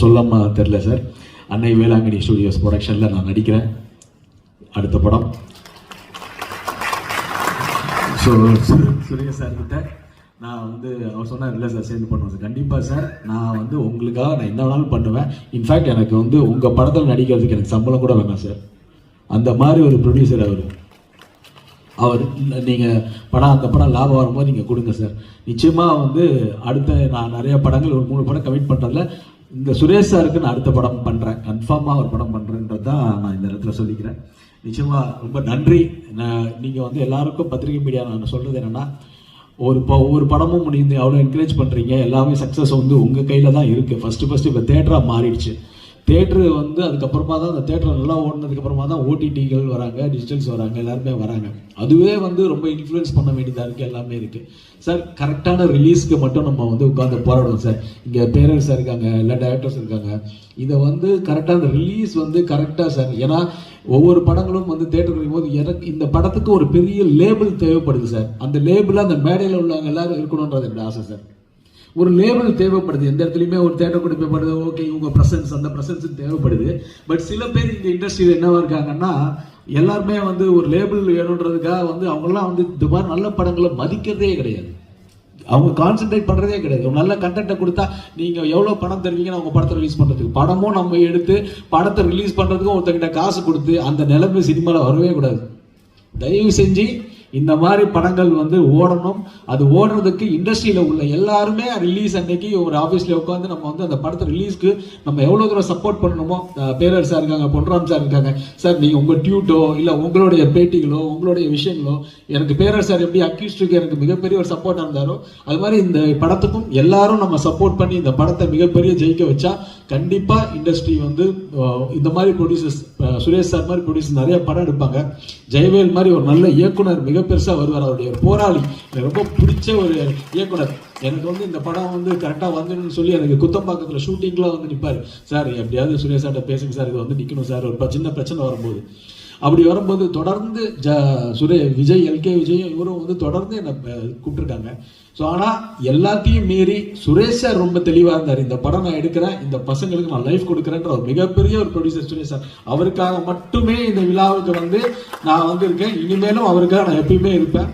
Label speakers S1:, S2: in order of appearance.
S1: சொல்லாம தெரியல சார். அன்னை வேளாங்கண்ணி ஸ்டுடியோஸ் ப்ரொடக்ஷனில் நான் நடிக்கிறேன் அடுத்த படம். ஸோ சூர்யா சார் கிட்ட நான் வந்து அவர் சொன்னார், இல்லை சார் சேர்ந்து பண்ணுவேன் சார். கண்டிப்பாக சார், நான் வந்து உங்களுக்காக நான் என்ன வேணாலும் பண்ணுவேன். இன்ஃபேக்ட் எனக்கு வந்து உங்கள் படத்தில் நடிக்கிறதுக்கு எனக்கு சம்பளம் கூட வேணாம் சார். அந்த மாதிரி ஒரு ப்ரொடியூசர் அவர் நீங்கள் அந்த படம் லாபம் வரும்போது நீங்கள் கொடுங்க சார். நிச்சயமாக வந்து அடுத்த நான் நிறைய படங்கள் ஒரு 3 படம் கமிட் பண்ணுறதுல இந்த சுரேஷ் சாருக்கு நான் அடுத்த படம் பண்ணுறேன், கன்ஃபார்மாக ஒரு படம் பண்ணுறேன்றது தான் நான் இந்த இடத்துல சொல்லிக்கிறேன். நிச்சயமாக ரொம்ப நன்றி. நீங்கள் வந்து எல்லாருக்கும் பத்திரிகை மீடியா நான் சொல்கிறது என்னென்னா, ஒவ்வொரு படமும் நீங்கள் அவ்வளோ என்கரேஜ் பண்ணுறீங்க. எல்லாமே சக்ஸஸ் வந்து உங்கள் கையில் தான் இருக்குது. ஃபஸ்ட்டு இப்போ தேட்டராக மாறிடுச்சு. தேட்ரு வந்து அதுக்கப்புறமா தான் அந்த தேட்டர் நல்லா ஓடினதுக்கப்புறமா தான் ஓடிடிகள் வராங்க, டிஜிட்டல்ஸ் வராங்க, எல்லாருமே வராங்க. அதுவே வந்து ரொம்ப இன்ஃப்ளூயன்ஸ் பண்ண வேண்டியதாக இருக்குது, எல்லாமே இருக்குது சார். கரெக்டான ரிலீஸ்க்கு மட்டும் நம்ம வந்து உட்காந்து போராடுவோம் சார். இங்கே பேரரசர் இருக்காங்க, எல்லா டைரக்டர்ஸ் இருக்காங்க. இதை வந்து கரெக்டாக அந்த ரிலீஸ் வந்து கரெக்டாக சார். ஏன்னா ஒவ்வொரு படங்களும் வந்து தேட்டர் போது எனக்கு இந்த படத்துக்கு ஒரு பெரிய லேபிள் தேவைப்படுது சார். அந்த லேபிள் அந்த மேடையில் உள்ளவங்க எல்லாரும் இருக்கணுன்றது என்னோட ஆசை சார். ஒரு லேபிள் தேவைப்படுது. எந்த இடத்துலையுமே ஒரு தேட்டர் கொடுக்கப்படுது, ஓகே இவங்க ப்ரெசன்ஸ் அந்த ப்ரெசன்ஸ் தேவைப்படுது. பட் சில பேர் இந்த இண்டஸ்ட்ரியில் என்னவா இருக்காங்கன்னா, எல்லாருமே வந்து ஒரு லேபிள் வேணுன்றதுக்காக வந்து அவங்கெல்லாம் வந்து இந்த மாதிரி நல்ல படங்களை மதிக்கிறதே கிடையாது. அவங்க கான்சென்ட்ரேட் பண்ணுறதே கிடையாது. ஒரு நல்ல கண்டென்ட்டை கொடுத்தா நீங்கள் எவ்வளோ பணம் தருவீங்கன்னு அவங்க படத்தை ரிலீஸ் பண்ணுறதுக்கு, படமும் நம்ம எடுத்து படத்தை ரிலீஸ் பண்ணுறதுக்கும் ஒருத்தங்கிட்ட காசு கொடுத்து அந்த நிலைமை சினிமாவில் வரவே கூடாது. தயவு செஞ்சு இந்த மாதிரி படங்கள் வந்து ஓடணும். அது ஓடுறதுக்கு இண்டஸ்ட்ரியில் உள்ள எல்லாருமே ரிலீஸ் அன்னைக்கு ஒரு ஆஃபீஸில் உட்காந்து நம்ம வந்து அந்த படத்தை ரிலீஸ்க்கு நம்ம எவ்வளோ தூரம் சப்போர்ட் பண்ணணுமோ. பேரர் சார் இருக்காங்க, பொன்ராம் சார் இருக்காங்க. சார் நீங்கள் உங்கள் டியூட்டோ இல்லை உங்களுடைய பேட்டிகளோ உங்களுடைய விஷயங்களோ, எனக்கு பேரர் சார் எப்படி அக்யூஸ்டுக்கு எனக்கு மிகப்பெரிய ஒரு சப்போர்ட்டாக இருந்தாரோ, அது மாதிரி இந்த படத்துக்கும் எல்லாரும் நம்ம சப்போர்ட் பண்ணி இந்த படத்தை மிகப்பெரிய ஜெயிக்க வச்சா கண்டிப்பாக இண்டஸ்ட்ரி வந்து இந்த மாதிரி ப்ரொடியூசர்ஸ், சுரேஷ் சார் மாதிரி ப்ரொடியூசர்ஸ் நிறைய படம் எடுப்பாங்க. ஜெயவேல் மாதிரி ஒரு நல்ல இயக்குனர் மிக பெருசாக வருவார். அவருடைய ஒரு போராளி, எனக்கு ரொம்ப பிடிச்ச ஒரு இயக்குனர். எனக்கு வந்து இந்த படம் வந்து கரெக்டாக வந்துன்னு சொல்லி எனக்கு குத்தம்பாக்கத்தில் ஷூட்டிங்லாம் வந்து நிற்பார். சார் எப்படியாவது சுரேஷ் சார்ட்ட பேசுங்க சார், இது வந்து நிற்கணும் சார், ஒரு சின்ன பிரச்சனை வரும்போது. அப்படி வரும்போது தொடர்ந்து விஜய் எல்கே விஜயும் இவரும் வந்து தொடர்ந்து என்னை கூப்பிட்டுருக்காங்க. ஸோ ஆனால் எல்லாத்தையும் மீறி சுரேஷ் சார் ரொம்ப தெளிவாக இருந்தார். இந்த படம் நான் எடுக்கிறேன், இந்த பசங்களுக்கு நான் லைஃப் கொடுக்குறேன்ற ஒரு மிகப்பெரிய ஒரு ப்ரொடியூசர் சுரேஷ் சார். அவருக்காக மட்டுமே இந்த விழாவுக்கு வந்து நான் வந்திருக்கேன். இனிமேலும் அவருக்காக நான் எப்பயுமே இருப்பேன்.